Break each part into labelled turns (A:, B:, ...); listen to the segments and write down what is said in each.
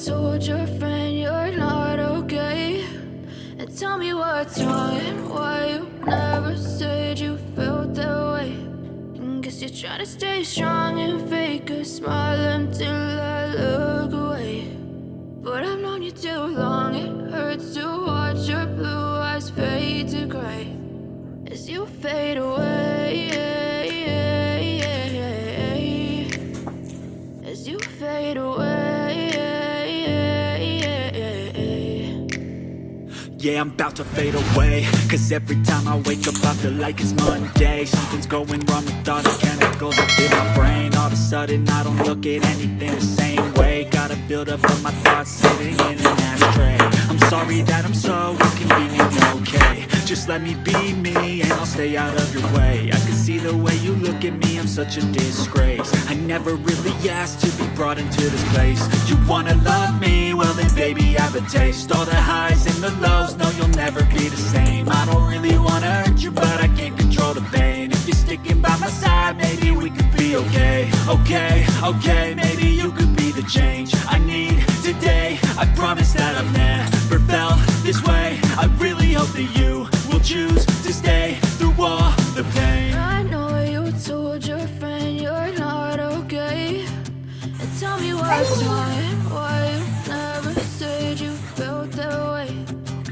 A: told your friend you're not okay? And tell me what's wrong and why you never said you felt that way. And guess you're trying to stay strong and fake a smile until I look away. But I've known you too long, it hurts to watch your blue eyes fade to gray as you fade away, as you fade away.
B: Yeah, I'm about to fade away, cause every time I wake up I feel like it's Monday. Something's going wrong with all the chemicals up in my brain. All of a sudden I don't look at anything the same way. Gotta build up of my thoughts sitting in an ashtray. I'm sorry that I'm so inconvenient, okay? Just let me be me and I'll stay out of your way. I can see the way you look at me, I'm such a disgrace. I never really asked to be brought into this place. You wanna love me? Well then baby have a taste. All the highs and the lows, no you'll never be the same. I don't really wanna hurt you but I can't control the pain. If you're sticking by my side maybe we could be okay. Okay, maybe you could be the change I need today. I promise that I've never felt this way. I really hope that you will choose to stay through all the pain.
A: I know you told your friend you're not okay. And tell me what's wrong and why you never said you felt that way.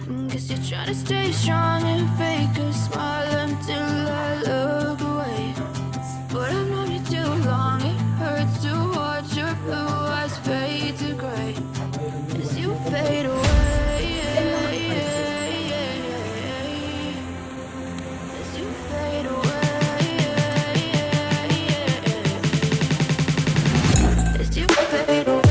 A: And guess you're trying to stay strong and fake a smile until I look away. But I've known you too long, it hurts to watch your blue eyes fade to gray as you fade away. As you fade away. As you fade away.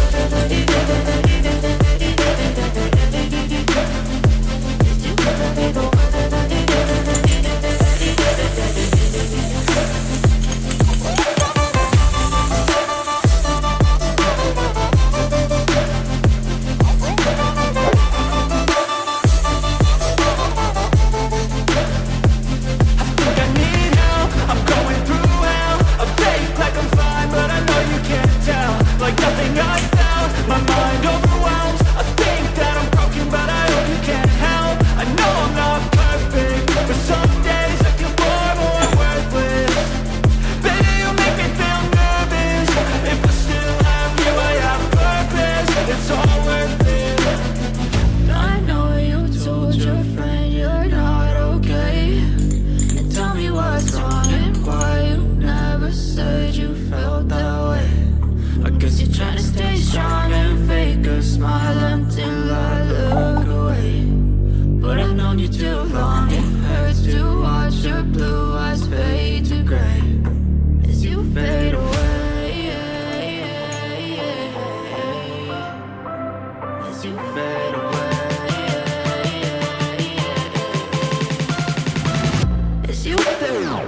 A: As you fade away.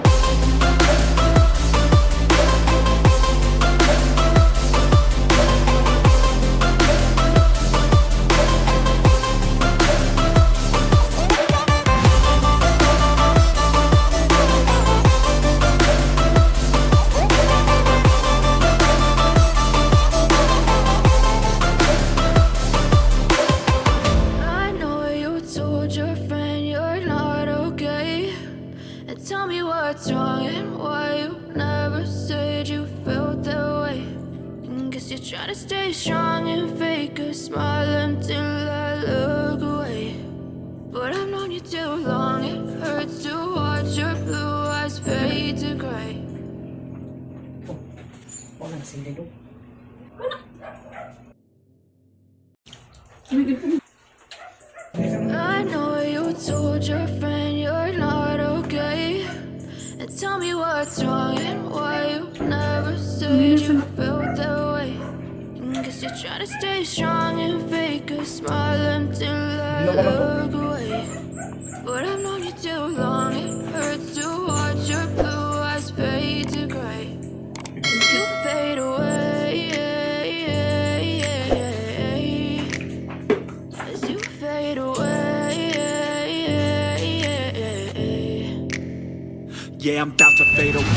A: Trying to stay strong and fake a smile until I look away. But I've known you too long, it hurts to watch your blue eyes fade to gray. I know you told your friend you're not okay. And tell me what's wrong and why you never said you felt that way. Guess you're trying to stay strong and fake a smile until I look away. But I've known you too long, it hurts to watch your blue eyes fade to gray as you fade away. As you fade away.
B: Yeah, I'm about to fade away.